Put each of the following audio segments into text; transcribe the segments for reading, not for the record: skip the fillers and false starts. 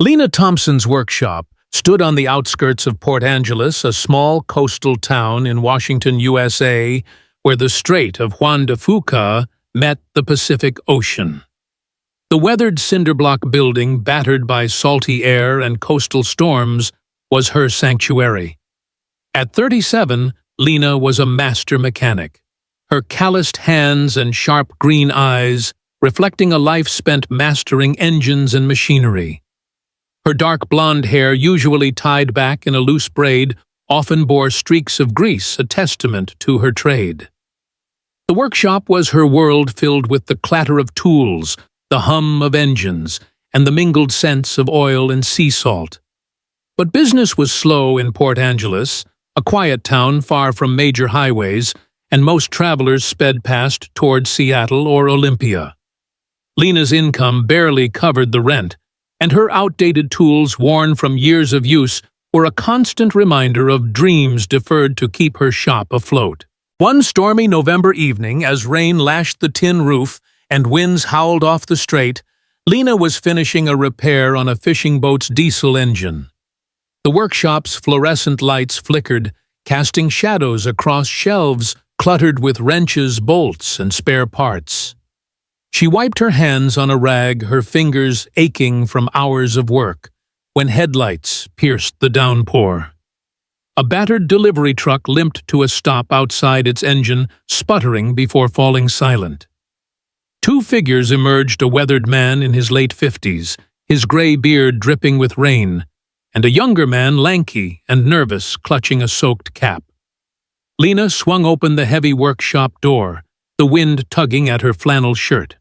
Lena Thompson's workshop stood on the outskirts of Port Angeles, a small coastal town in Washington, USA, where the Strait of Juan de Fuca met the Pacific Ocean. The weathered cinder-block building, battered by salty air and coastal storms, was her sanctuary. At 37, Lena was a master mechanic, her calloused hands and sharp green eyes reflecting a life spent mastering engines and machinery. Her dark blonde hair, usually tied back in a loose braid, often bore streaks of grease, a testament to her trade. The workshop was her world, filled with the clatter of tools, the hum of engines, and the mingled scents of oil and sea salt. But business was slow in Port Angeles, a quiet town far from major highways, and most travelers sped past toward Seattle or Olympia. Lena's income barely covered the rent, and her outdated tools, worn from years of use, were a constant reminder of dreams deferred to keep her shop afloat. One stormy November evening, as rain lashed the tin roof and winds howled off the strait, Lena was finishing a repair on a fishing boat's diesel engine. The workshop's fluorescent lights flickered, casting shadows across shelves cluttered with wrenches, bolts, and spare parts. She wiped her hands on a rag, her fingers aching from hours of work, when headlights pierced the downpour. A battered delivery truck limped to a stop outside its engine, sputtering before falling silent. Two figures emerged, a weathered man in his late 50s, his gray beard dripping with rain, and a younger man, lanky and nervous, clutching a soaked cap. Lena swung open the heavy workshop door, the wind tugging at her flannel shirt.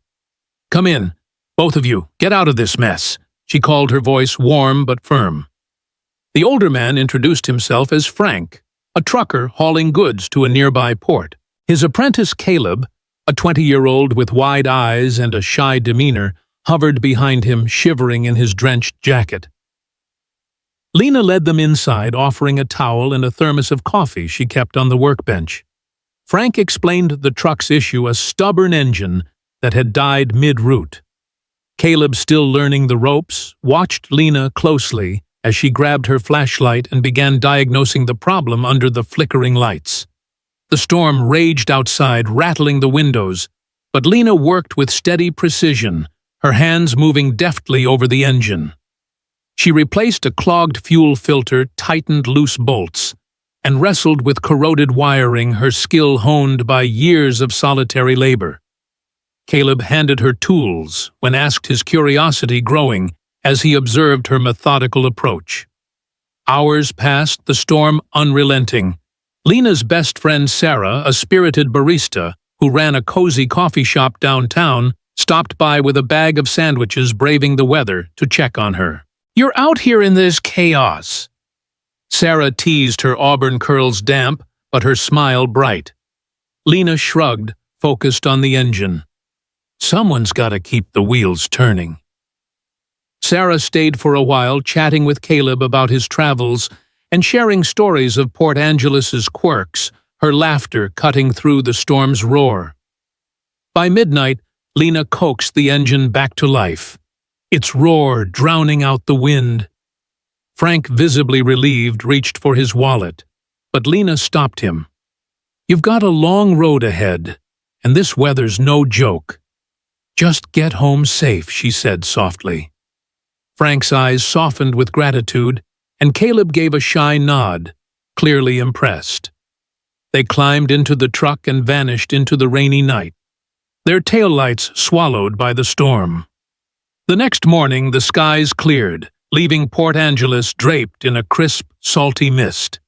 "Come in, both of you, get out of this mess," she called, her voice warm but firm. The older man introduced himself as Frank, a trucker hauling goods to a nearby port. His apprentice Caleb, a 20-year-old with wide eyes and a shy demeanor, hovered behind him, shivering in his drenched jacket. Lena led them inside, offering a towel and a thermos of coffee she kept on the workbench. Frank explained the truck's issue, a stubborn engine that had died mid-route. Caleb, still learning the ropes, watched Lena closely as she grabbed her flashlight and began diagnosing the problem under the flickering lights. The storm raged outside, rattling the windows, but Lena worked with steady precision, her hands moving deftly over the engine. She replaced a clogged fuel filter, tightened loose bolts, and wrestled with corroded wiring, her skill honed by years of solitary labor. Caleb handed her tools when asked, his curiosity growing as he observed her methodical approach. Hours passed, the storm unrelenting. Lena's best friend Sarah, a spirited barista who ran a cozy coffee shop downtown, stopped by with a bag of sandwiches, braving the weather to check on her. "You're out here in this chaos." Sarah teased, her auburn curls damp, but her smile bright. Lena shrugged, focused on the engine. "Someone's got to keep the wheels turning." Sarah stayed for a while, chatting with Caleb about his travels and sharing stories of Port Angeles's quirks, her laughter cutting through the storm's roar. By midnight, Lena coaxed the engine back to life, its roar drowning out the wind. Frank, visibly relieved, reached for his wallet, but Lena stopped him. "You've got a long road ahead, and this weather's no joke. Just get home safe," she said softly. Frank's eyes softened with gratitude, and Caleb gave a shy nod, clearly impressed. They climbed into the truck and vanished into the rainy night, their taillights swallowed by the storm. The next morning, the skies cleared, leaving Port Angeles draped in a crisp, salty mist.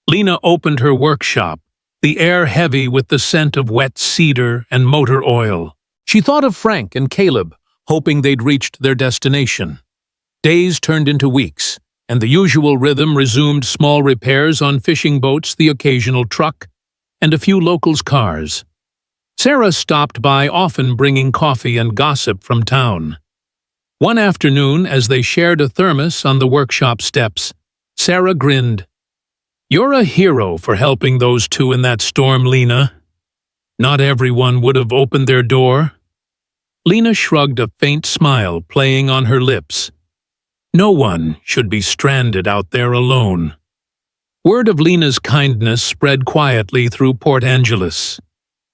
Lena opened her workshop, the air heavy with the scent of wet cedar and motor oil. She thought of Frank and Caleb, hoping they'd reached their destination. Days turned into weeks, and the usual rhythm resumed: small repairs on fishing boats, the occasional truck, and a few locals' cars. Sarah stopped by, often bringing coffee and gossip from town. One afternoon, as they shared a thermos on the workshop steps, Sarah grinned. "You're a hero for helping those two in that storm, Lena. Not everyone would have opened their door." Lena shrugged, a faint smile playing on her lips. No one should be stranded out there alone. Word of Lena's kindness spread quietly through Port Angeles.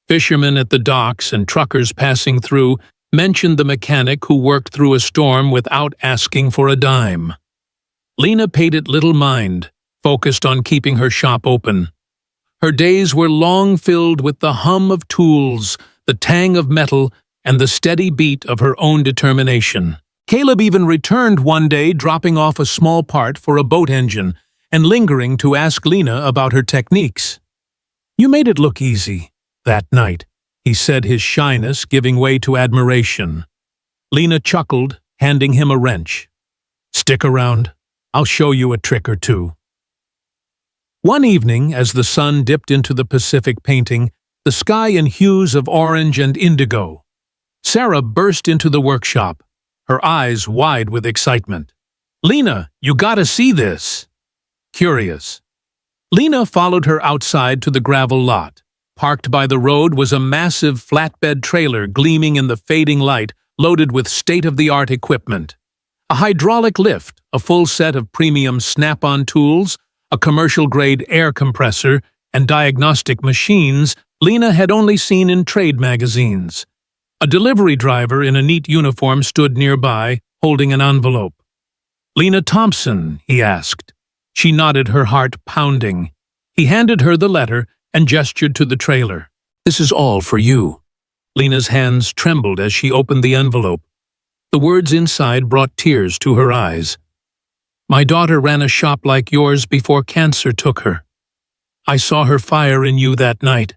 Fishermen at the docks and truckers passing through mentioned the mechanic who worked through a storm without asking for a dime. Lena paid it little mind, focused on keeping her shop open. Her days were long filled with the hum of tools, the tang of metal, and the steady beat of her own determination. Caleb even returned one day, dropping off a small part for a boat engine and lingering to ask Lena about her techniques. "You made it look easy that night," he said, his shyness giving way to admiration. Lena chuckled, handing him a wrench. "Stick around. I'll show you a trick or two." One evening, as the sun dipped into the Pacific, painting the sky in hues of orange and indigo, Sarah burst into the workshop, her eyes wide with excitement. "Lena, you gotta see this!" Curious, Lena followed her outside to the gravel lot. Parked by the road was a massive flatbed trailer gleaming in the fading light, loaded with state-of-the-art equipment. A hydraulic lift, a full set of premium snap-on tools, a commercial-grade air compressor, and diagnostic machines Lena had only seen in trade magazines. A delivery driver in a neat uniform stood nearby, holding an envelope. "Lena Thompson?" he asked. She nodded, her heart pounding. He handed her the letter and gestured to the trailer. "This is all for you." Lena's hands trembled as she opened the envelope. The words inside brought tears to her eyes. "My daughter ran a shop like yours before cancer took her. I saw her fire in you that night.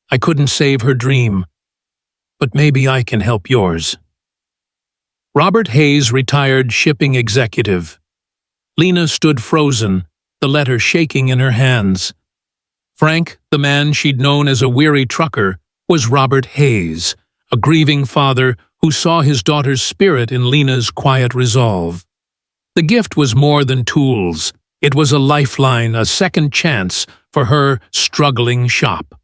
I couldn't save her dream, but maybe I can help yours." Robert Hayes, retired shipping executive. Lena stood frozen, the letter shaking in her hands. Frank, the man she'd known as a weary trucker, was Robert Hayes, a grieving father who saw his daughter's spirit in Lena's quiet resolve. The gift was more than tools. It was a lifeline, a second chance for her struggling shop.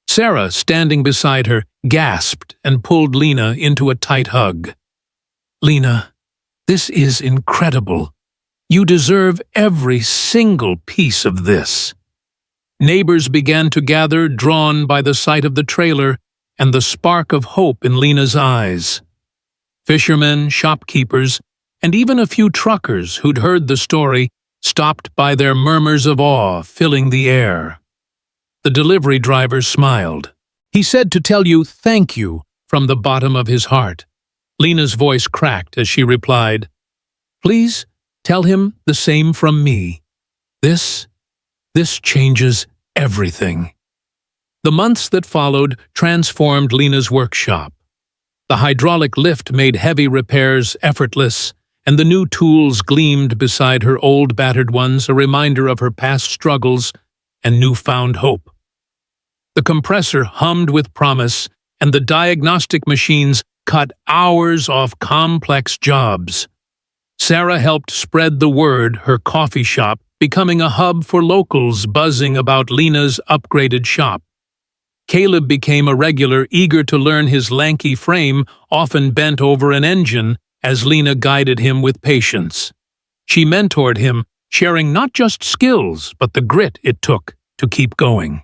Sarah, standing beside her, gasped and pulled Lena into a tight hug. "Lena, this is incredible. You deserve every single piece of this." Neighbors began to gather, drawn by the sight of the trailer and the spark of hope in Lena's eyes. Fishermen, shopkeepers, and even a few truckers who'd heard the story stopped by, their murmurs of awe filling the air. The delivery driver smiled. "He said to tell you thank you from the bottom of his heart." Lena's voice cracked as she replied, "Please tell him the same from me. This changes everything." The months that followed transformed Lena's workshop. The hydraulic lift made heavy repairs effortless, and the new tools gleamed beside her old battered ones, a reminder of her past struggles and newfound hope. The compressor hummed with promise, and the diagnostic machines cut hours off complex jobs. Sarah helped spread the word, her coffee shop becoming a hub for locals buzzing about Lena's upgraded shop. Caleb became a regular, eager to learn, his lanky frame often bent over an engine as Lena guided him with patience. She mentored him, sharing not just skills, but the grit it took to keep going.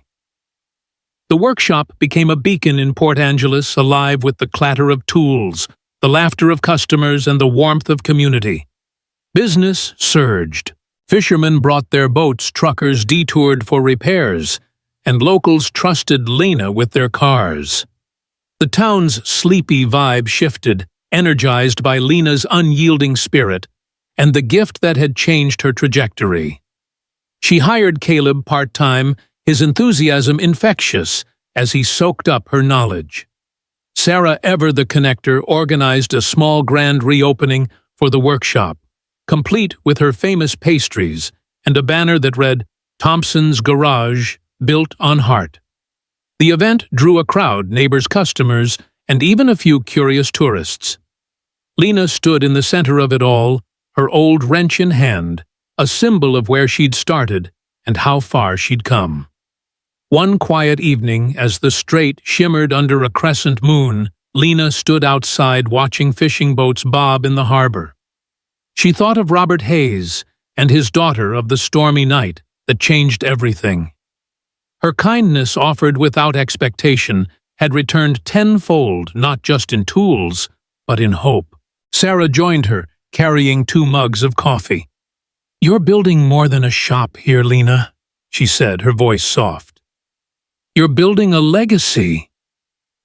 The workshop became a beacon in Port Angeles, alive with the clatter of tools, the laughter of customers, and the warmth of community. Business surged. Fishermen brought their boats, truckers detoured for repairs, and locals trusted Lena with their cars. The town's sleepy vibe shifted, energized by Lena's unyielding spirit and the gift that had changed her trajectory. She hired Caleb part-time, his enthusiasm infectious as he soaked up her knowledge. Sarah, ever the connector, organized a small grand reopening for the workshop, complete with her famous pastries and a banner that read, "Thompson's Garage, built on heart." The event drew a crowd, neighbors, customers, and even a few curious tourists. Lena stood in the center of it all, her old wrench in hand, a symbol of where she'd started and how far she'd come. One quiet evening, as the strait shimmered under a crescent moon, Lena stood outside watching fishing boats bob in the harbor. She thought of Robert Hayes and his daughter of the stormy night that changed everything. Her kindness offered without expectation had returned tenfold, not just in tools, but in hope. Sarah joined her, carrying 2 mugs of coffee. "You're building more than a shop here, Lena," she said, her voice soft. "You're building a legacy."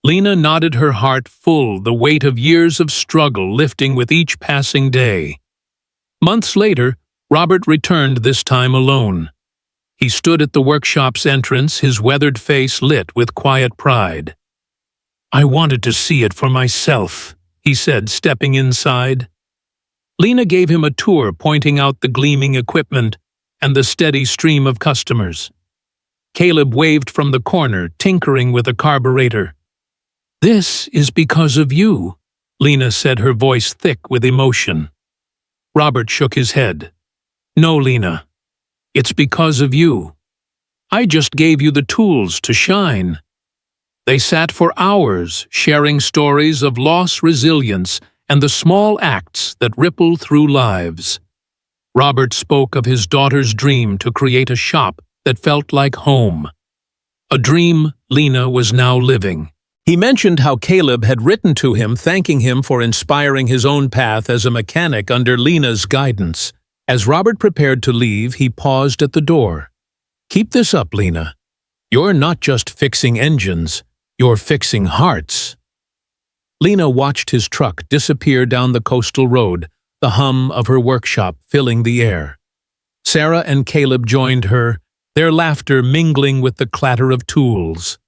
Lena nodded, her heart full, the weight of years of struggle lifting with each passing day. Months later, Robert returned, this time alone. He stood at the workshop's entrance, his weathered face lit with quiet pride. "I wanted to see it for myself," he said, stepping inside. Lena gave him a tour, pointing out the gleaming equipment and the steady stream of customers. Caleb waved from the corner, tinkering with a carburetor. "This is because of you," Lena said, her voice thick with emotion. Robert shook his head. "No, Lena. It's because of you. I just gave you the tools to shine." They sat for hours, sharing stories of loss, resilience, and the small acts that ripple through lives. Robert spoke of his daughter's dream to create a shop that felt like home. A dream Lena was now living. He mentioned how Caleb had written to him thanking him for inspiring his own path as a mechanic under Lena's guidance. As Robert prepared to leave, he paused at the door. "Keep this up, Lena. You're not just fixing engines, you're fixing hearts." Lena watched his truck disappear down the coastal road, the hum of her workshop filling the air. Sarah and Caleb joined her, their laughter mingling with the clatter of tools.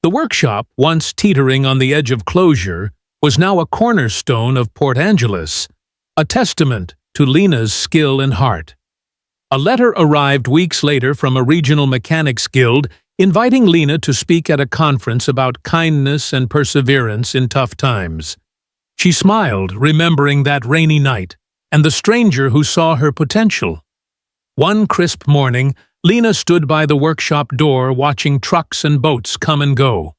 The workshop, once teetering on the edge of closure, was now a cornerstone of Port Angeles, a testament to Lena's skill and heart. A letter arrived weeks later from a regional mechanics guild inviting Lena to speak at a conference about kindness and perseverance in tough times. She smiled, remembering that rainy night, and the stranger who saw her potential. One crisp morning, Lena stood by the workshop door watching trucks and boats come and go.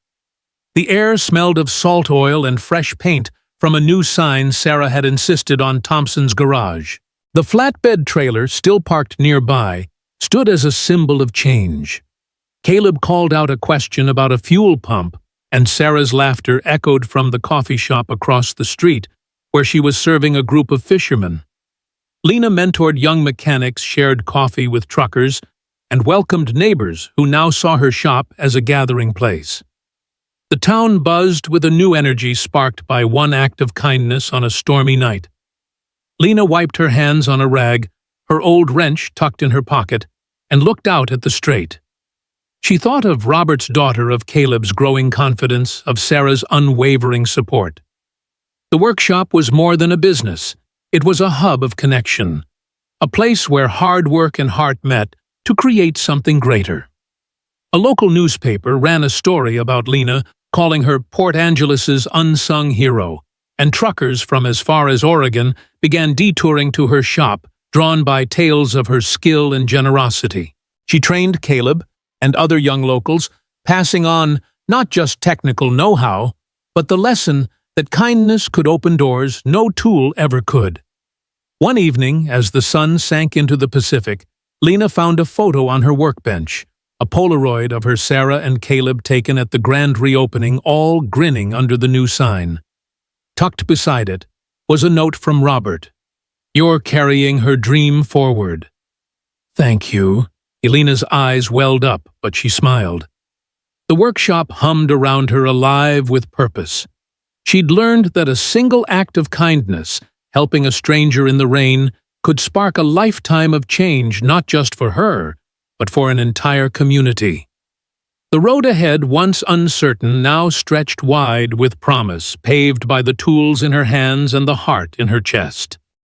The air smelled of salt oil and fresh paint from a new sign Sarah had insisted on Thompson's garage. The flatbed trailer, still parked nearby, stood as a symbol of change. Caleb called out a question about a fuel pump, and Sarah's laughter echoed from the coffee shop across the street, where she was serving a group of fishermen. Lena mentored young mechanics, shared coffee with truckers, and welcomed neighbors who now saw her shop as a gathering place. The town buzzed with a new energy sparked by one act of kindness on a stormy night. Lena wiped her hands on a rag, her old wrench tucked in her pocket, and looked out at the strait. She thought of Robert's daughter, of Caleb's growing confidence, of Sarah's unwavering support. The workshop was more than a business. It was a hub of connection, a place where hard work and heart met to create something greater. A local newspaper ran a story about Lena, calling her Port Angeles' unsung hero, and truckers from as far as Oregon began detouring to her shop, drawn by tales of her skill and generosity. She trained Caleb and other young locals, passing on not just technical know-how, but the lesson that kindness could open doors no tool ever could. One evening, as the sun sank into the Pacific, Lena found a photo on her workbench, a Polaroid of her Sarah and Caleb taken at the grand reopening, all grinning under the new sign. Tucked beside it was a note from Robert. "You're carrying her dream forward." "Thank you." Elena's eyes welled up, but she smiled. The workshop hummed around her, alive with purpose. She'd learned that a single act of kindness, helping a stranger in the rain, could spark a lifetime of change, not just for her, but for an entire community. The road ahead, once uncertain, now stretched wide with promise, paved by the tools in her hands and the heart in her chest.